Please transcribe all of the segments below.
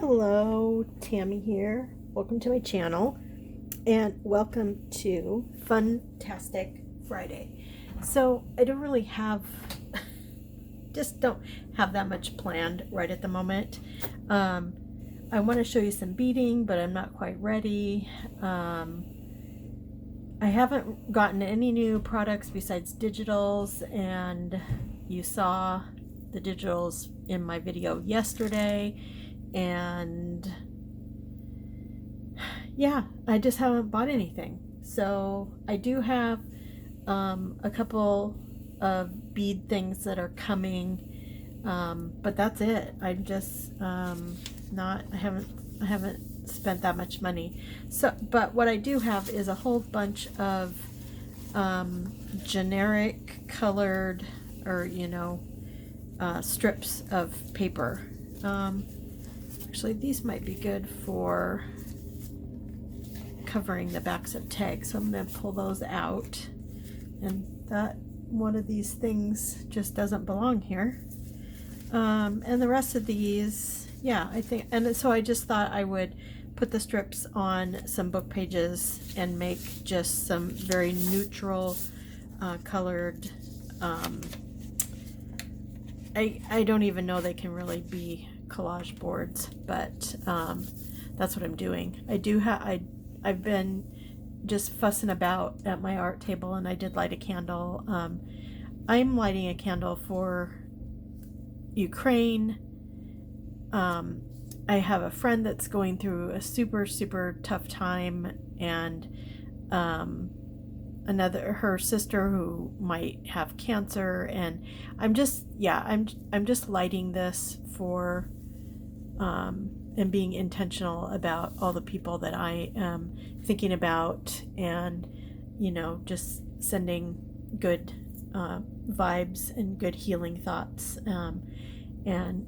Hello, Tammy here. Welcome to my channel and welcome to FUNtastic Friday. So I don't really have, just don't have that much planned right at the moment. I want to show you some beading, but I'm not quite ready. I haven't gotten any new products besides digitals, and you saw the digitals in my video yesterday. And yeah, I just haven't bought anything. So I do have a couple of bead things that are coming, but that's it. I'm just not. I haven't spent that much money. So, but what I do have is a whole bunch of generic colored, or strips of paper. Actually, these might be good for covering the backs of tags, so I'm going to pull those out. And that one of these things just doesn't belong here. And the rest of these, yeah, I think, and so I just thought I would put the strips on some book pages and make just some very neutral colored, I don't even know they can really be collage boards, but that's what I'm doing. I've been just fussing about at my art table, and I did light a candle. I'm lighting a candle for Ukraine. I have a friend that's going through a super tough time, and her sister who might have cancer, and I'm just lighting this for and being intentional about all the people that I am thinking about, and just sending good vibes and good healing thoughts, and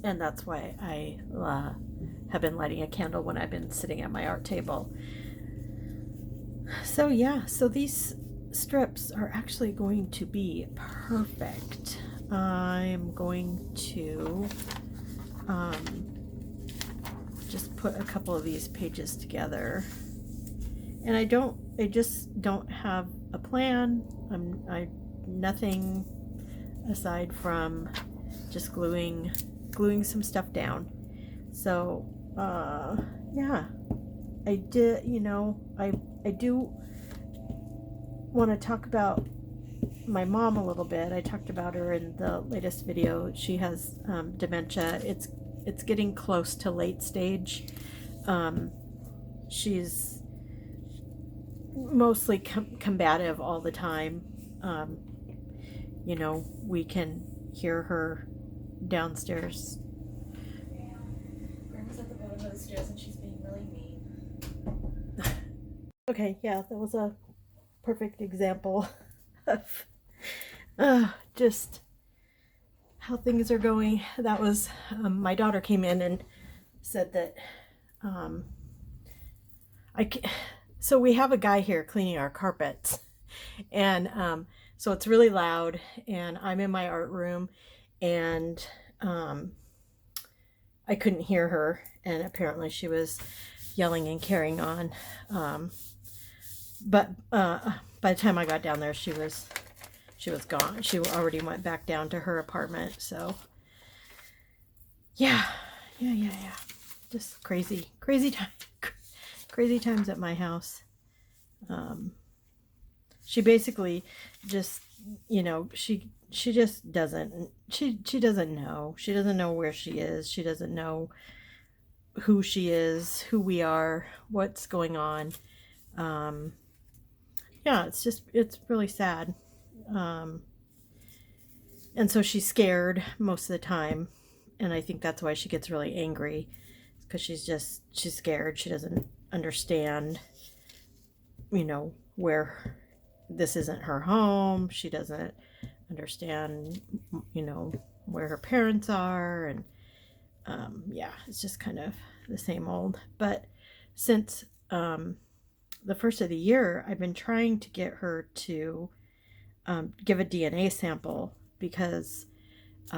and that's why I have been lighting a candle when I've been sitting at my art table. So yeah, so these strips are actually going to be perfect. I'm going to just put a couple of these pages together, and I just don't have a plan. Nothing aside from just gluing some stuff down. So yeah, I do want to talk about my mom a little bit. I talked about her in the latest video. She has dementia. It's getting close to late stage. She's mostly combative all the time. We can hear her downstairs. Grandma's at the bottom of the stairs and she's being really mean. Okay, yeah, that was a perfect example of just how things are going. That was my daughter came in and said that so we have a guy here cleaning our carpets, and so it's really loud, and I'm in my art room, and I couldn't hear her, and apparently she was yelling and carrying on, but by the time I got down there, she was gone. She already went back down to her apartment. So yeah, just crazy times at my house. She basically just, she just doesn't, she doesn't know. She doesn't know where she is. She doesn't know who she is, who we are, what's going on. Yeah, it's really sad. And so she's scared most of the time, and I think that's why she gets really angry, because she's scared. She doesn't understand, where this isn't her home. She doesn't understand, where her parents are, and yeah, it's just kind of the same old. But since the first of the year, I've been trying to get her to give a DNA sample, because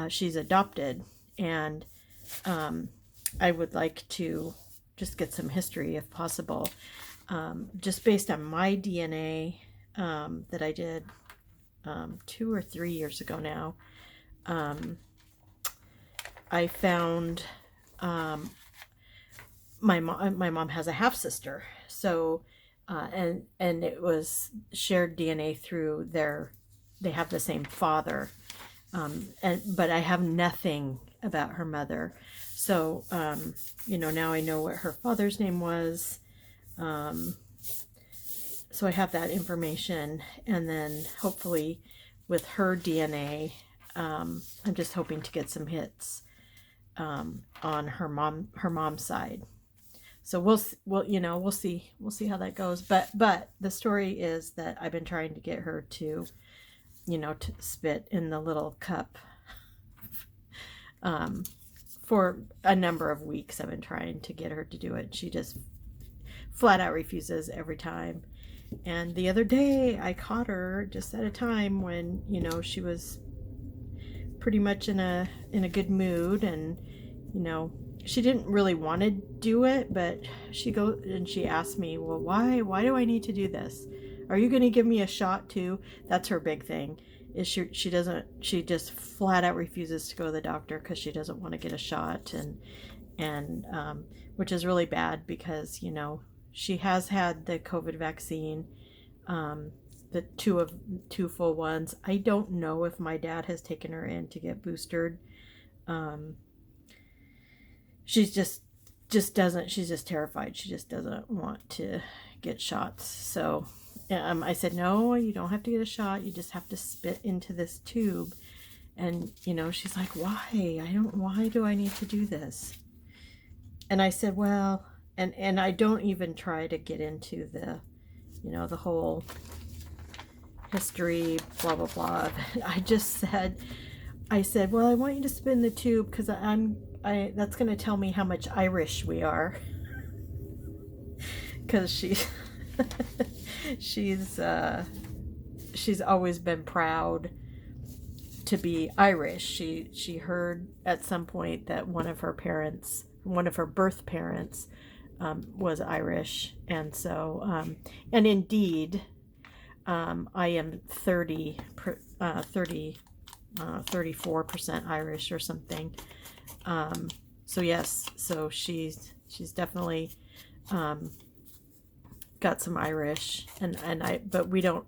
she's adopted, and I would like to just get some history if possible, just based on my DNA that I did 2 or 3 years ago now. I found my mom has a half sister, so and it was shared DNA through they have the same father, but I have nothing about her mother. So now I know what her father's name was. So I have that information, and then hopefully with her DNA, I'm just hoping to get some hits on her mom's side. So we'll see how that goes. But the story is that I've been trying to get her to to spit in the little cup for a number of weeks. I've been trying to get her to do it. She just flat out refuses every time. And the other day I caught her just at a time when she was pretty much in a good mood, and she didn't really want to do it, but she asked me, well, why do I need to do this? Are you going to give me a shot too? That's her big thing. Is she just flat out refuses to go to the doctor because she doesn't want to get a shot, and which is really bad because she has had the COVID vaccine, the two full ones. I don't know if my dad has taken her in to get boosted. She's just doesn't. She's just terrified. She just doesn't want to get shots. So I said, no, you don't have to get a shot. You just have to spit into this tube. And she's like, why do I need to do this? And I said, well, and I don't even try to get into the the whole history, blah blah blah. I said, well, I want you to spit in the tube because that's going to tell me how much Irish we are. Because she's always been proud to be Irish. She heard at some point that one of her birth parents, was Irish, and so and indeed, I am 34% Irish or something. So yes, so she's definitely got some Irish, but we don't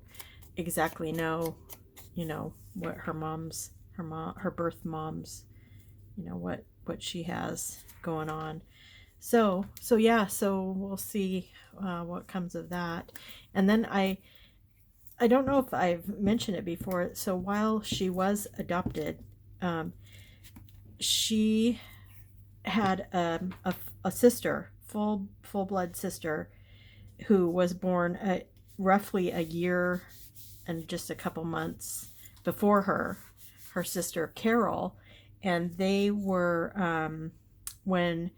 exactly know, what her birth mom's, what she has going on. So yeah, so we'll see what comes of that. And then I don't know if I've mentioned it before. So while she was adopted, she had a sister, full blood sister, who was born roughly a year and just a couple months before her sister Carol, and they were when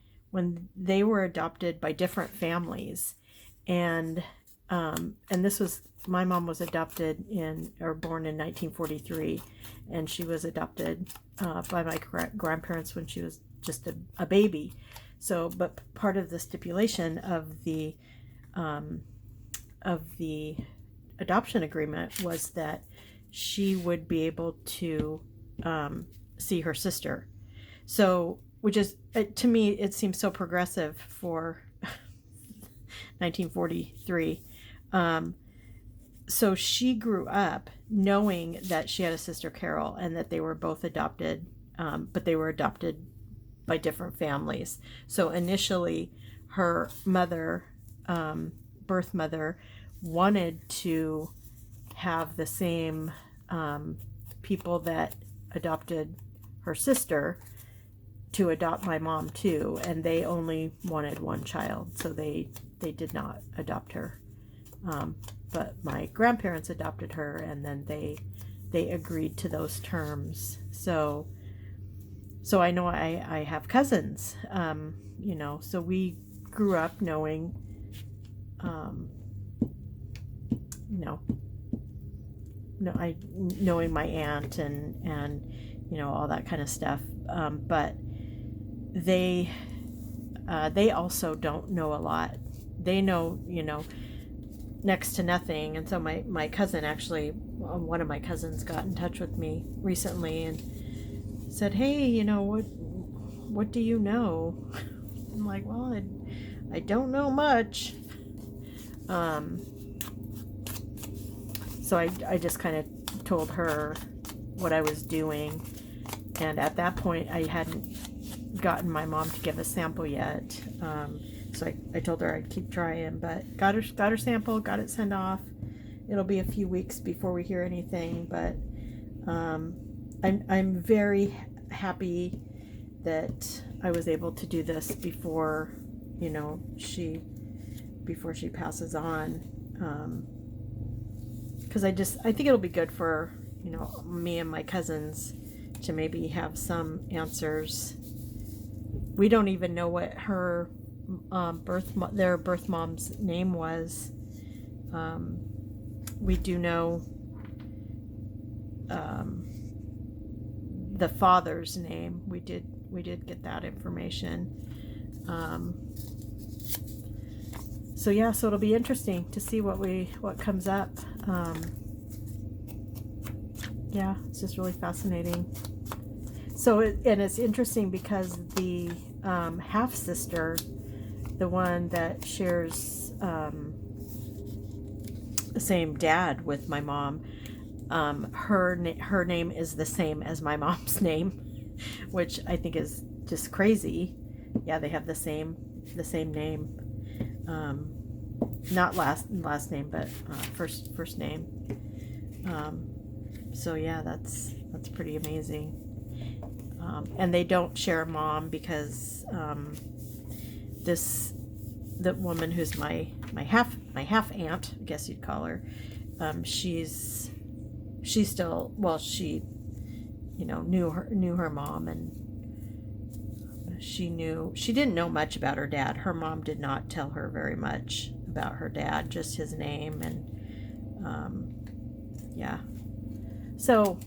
they were adopted by different families, and this was, my mom was adopted born in 1943, and she was adopted by my grandparents when she was just a baby. So, but part of the stipulation of the adoption agreement was that she would be able to see her sister. So, which is, to me, it seems so progressive for 1943. So she grew up knowing that she had a sister Carol and that they were both adopted, but they were adopted by different families. So initially, her mother, birth mother, wanted to have the same people that adopted her sister to adopt my mom too, and they only wanted one child, so they did not adopt her. But my grandparents adopted her, and then they agreed to those terms. So I know I have cousins, so we grew up knowing, knowing my aunt and all that kind of stuff. But they also don't know a lot. They know, next to nothing. And so my cousin actually, one of my cousins got in touch with me recently and said, hey, what do you know? I'm like, well, I don't know much. So I just kind of told her what I was doing. And at that point, I hadn't gotten my mom to give a sample yet. So I told her I'd keep trying, but got her sample, got it sent off. It'll be a few weeks before we hear anything, but I'm very happy that I was able to do this before she passes on, because I think it'll be good for me and my cousins to maybe have some answers. We don't even know what her their birth mom's name was. We do know the father's name. We did get that information. So it'll be interesting to see what comes up. It's just really fascinating. So it's interesting because the half sister, the one that shares the same dad with my mom, her name is the same as my mom's name, which I think is just crazy. Yeah, they have the same name. Not last name, but first name. So yeah, that's pretty amazing. And they don't share a mom because the woman who's my half aunt, I guess you'd call her, she's still, well, she knew her mom, and she didn't know much about her dad. Her mom did not tell her very much about her dad, just his name, and so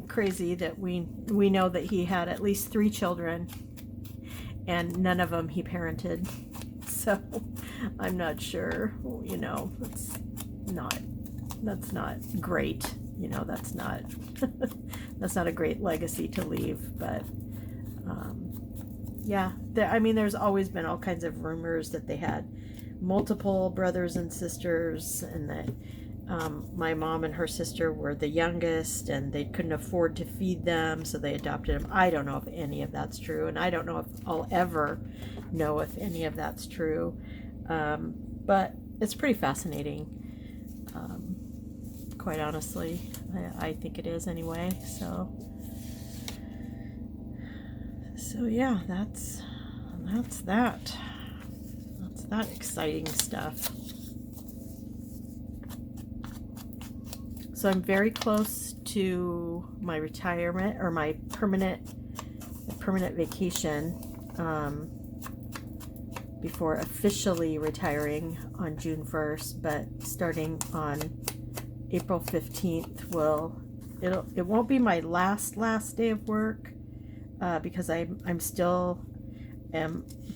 crazy that we know that he had at least 3 children and none of them he parented. So I'm not sure, that's not great. That's not that's not a great legacy to leave. But there's always been all kinds of rumors that they had multiple brothers and sisters, and that my mom and her sister were the youngest and they couldn't afford to feed them, so they adopted them. I don't know if any of that's true, and I don't know if I'll ever know if any of that's true, but it's pretty fascinating, quite honestly. I think it is anyway. So yeah, that's that exciting stuff. So I'm very close to my retirement, or my permanent vacation, before officially retiring on June 1st, but starting on April 15th it won't be my last day of work, because I'm still,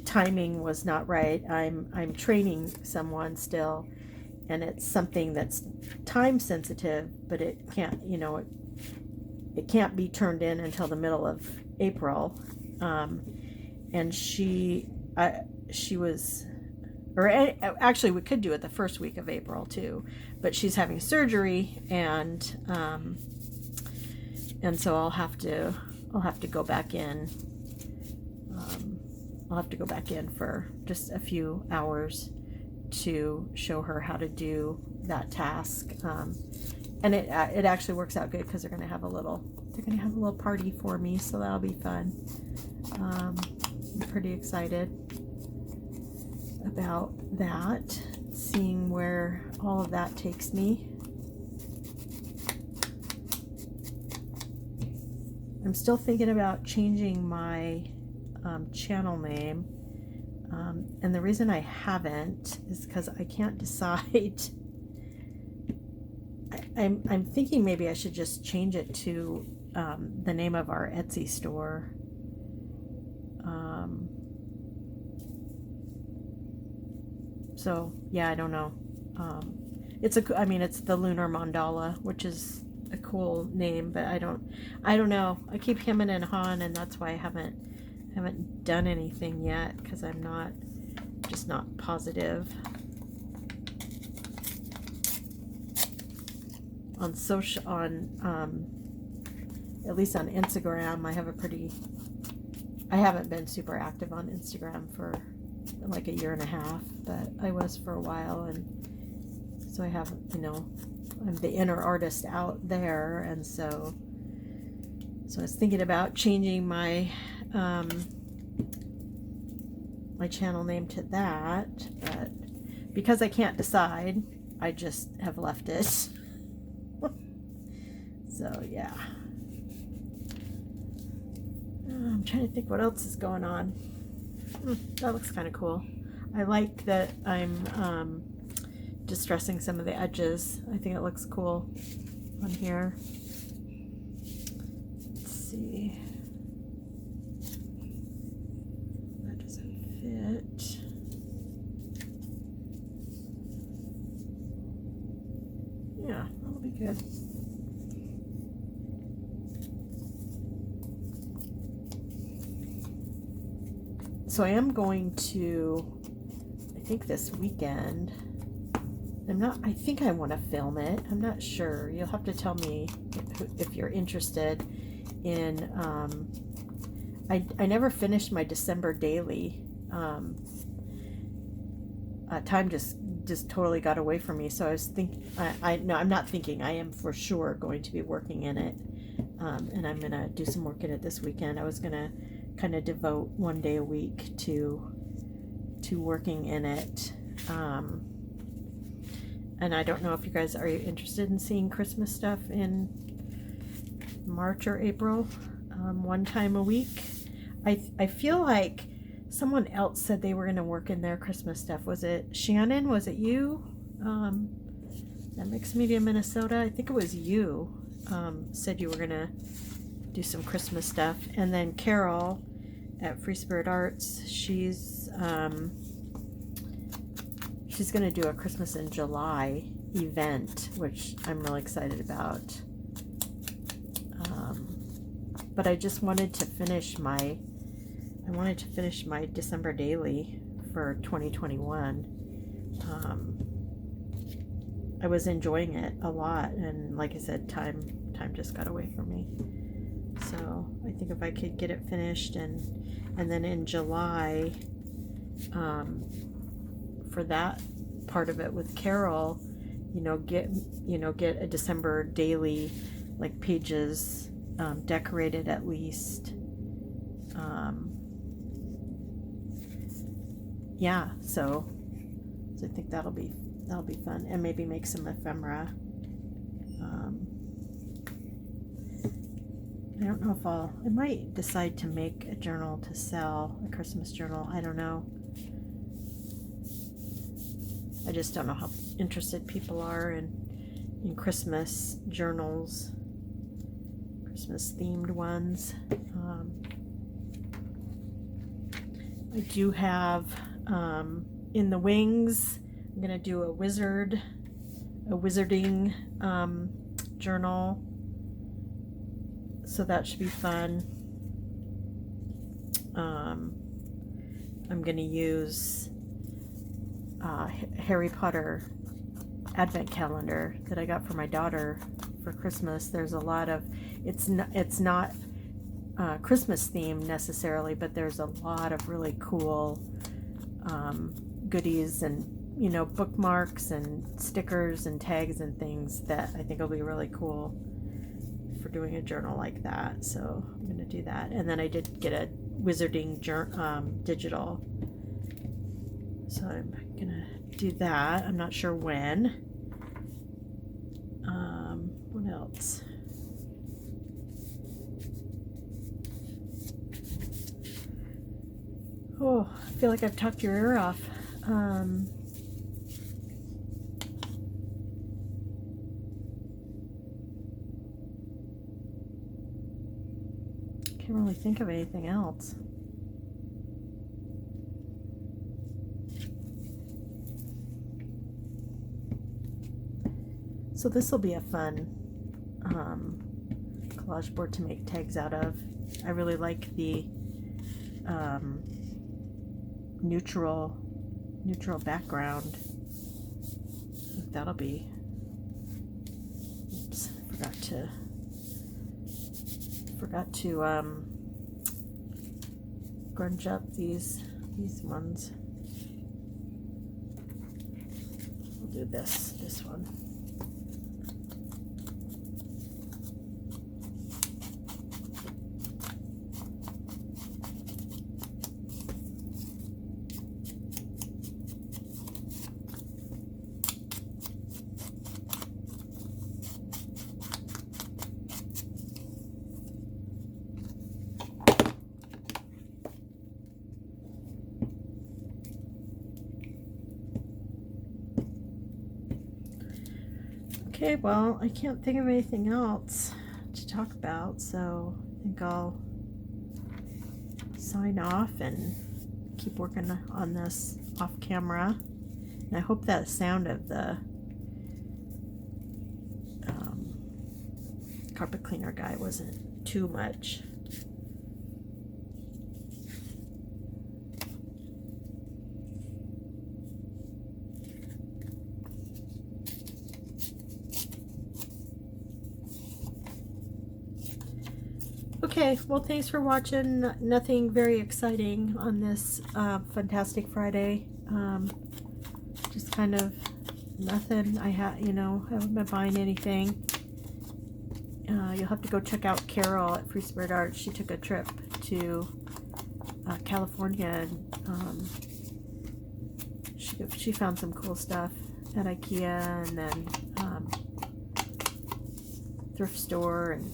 timing was not right. I'm training someone still, and it's something that's time sensitive, but it can't, it can't be turned in until the middle of April. And she was, or actually we could do it the first week of April too, but she's having surgery, and so I'll have to go back in. I'll have to go back in for just a few hours to show her how to do that task, and it actually works out good because they're gonna have a little party for me, so that'll be fun. I'm pretty excited about that, seeing where all of that takes me. I'm still thinking about changing my channel name. And the reason I haven't is because I can't decide. I'm thinking maybe I should just change it to the name of our Etsy store. So yeah, I don't know. I mean, it's the Lunar Mandala, which is a cool name, but I don't know. I keep hemming and hawing, and that's why I haven't done anything yet, because I'm just not positive. On social, at least on Instagram, I haven't been super active on Instagram for like a year and a half, but I was for a while, and so I have, I'm the inner artist out there, and so I was thinking about changing my my channel name to that, but because I can't decide, I just have left it. So yeah. I'm trying to think what else is going on. That looks kind of cool. I like that I'm distressing some of the edges. I think it looks cool on here. Let's see. That doesn't fit. Yeah, that'll be good. So I am going to, I think this weekend, I think I want to film it. I'm not sure. You'll have to tell me if you're interested in, I never finished my December daily. Time just totally got away from me. So I was thinking, no, I'm not thinking, I am for sure going to be working in it. And I'm going to do some work in it this weekend. I was going to kind of devote one day a week to working in it. And I don't know if you guys are interested in seeing Christmas stuff in March or April, one time a week. I feel like someone else said they were going to work in their Christmas stuff. Was it Shannon? Was it you? That Mixed Media Minnesota? I think it was you. Said you were going to do some Christmas stuff. And then Carol at Free Spirit Arts, she's going to do a Christmas in July event, which I'm really excited about. But I just wanted to finish my December daily for 2021. I was enjoying it a lot, and like I said, time just got away from me. So I think if I could get it finished, and then in July, for that part of it with Carol, get a December daily, like pages decorated at least. Yeah, so I think that'll be fun, and maybe make some ephemera. I don't know if I might decide to make a journal to sell, a Christmas journal. I don't know. I just don't know how interested people are in Christmas journals, Christmas themed ones. I do have in the wings, I'm gonna do a wizarding journal, so that should be fun. I'm gonna use Harry Potter advent calendar that I got for my daughter for Christmas. There's a lot of, it's not Christmas themed necessarily, but there's a lot of really cool goodies and bookmarks and stickers and tags and things that I think will be really cool for doing a journal like that. So I'm going to do that. And then I did get a wizarding digital, so I'm going to do that. I'm not sure when. What else? Oh, I feel like I've talked your ear off. Can't really think of anything else. So this will be a fun collage board to make tags out of. I really like the neutral background. I think that'll be. Oops, forgot to grunge up these ones. We'll do this one. Okay, well, I can't think of anything else to talk about, so I think I'll sign off and keep working on this off camera. And I hope that sound of the carpet cleaner guy wasn't too much. Okay, well, thanks for watching. Nothing very exciting on this FUNtastic Friday. Just kind of nothing. I haven't been buying anything. You'll have to go check out Carol at Free Spirit Arts. She took a trip to California, and she found some cool stuff at IKEA, and then thrift store, and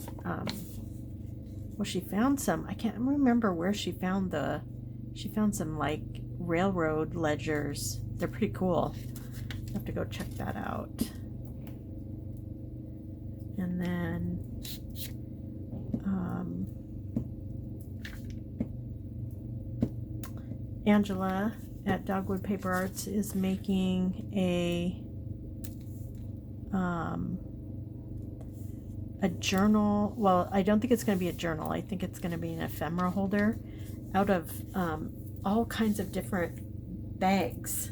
well, she found some. I can't remember where she found some like railroad ledgers. They're pretty cool. I have to go check that out. And then Angela at Dogwood Paper Arts is making a journal. Well, I don't think it's going to be a journal. I think it's going to be an ephemera holder out of all kinds of different bags,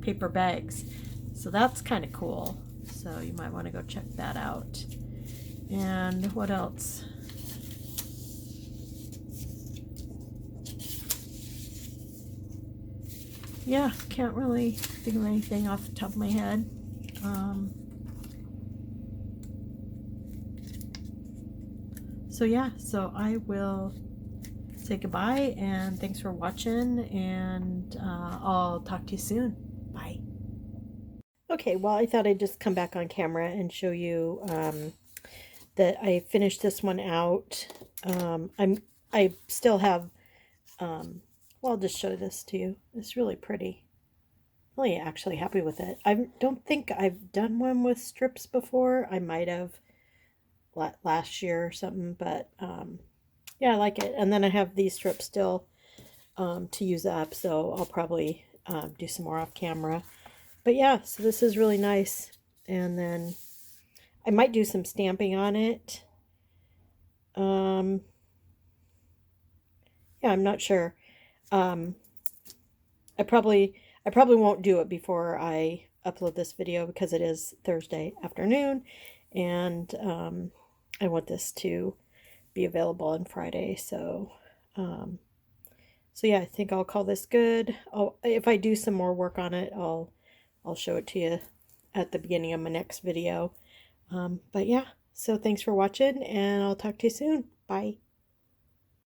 paper bags. So that's kind of cool. So you might want to go check that out. And what else? Yeah, can't really think of anything off the top of my head. So yeah, so I will say goodbye and thanks for watching, and I'll talk to you soon. Bye. Okay, well, I thought I'd just come back on camera and show you that I finished this one out. I still have, well, I'll just show this to you. It's really pretty. Really actually happy with it. I don't think I've done one with strips before. I might have last year or something, but yeah, I like it. And then I have these strips still to use up, so I'll probably do some more off camera. But yeah, so this is really nice. And then I might do some stamping on it. Yeah, I'm not sure. I probably won't do it before I upload this video because it is Thursday afternoon, and I want this to be available on Friday. So so yeah, I think I'll call this good. If I do some more work on it, I'll show it to you at the beginning of my next video. But yeah, so thanks for watching, and I'll talk to you soon. Bye.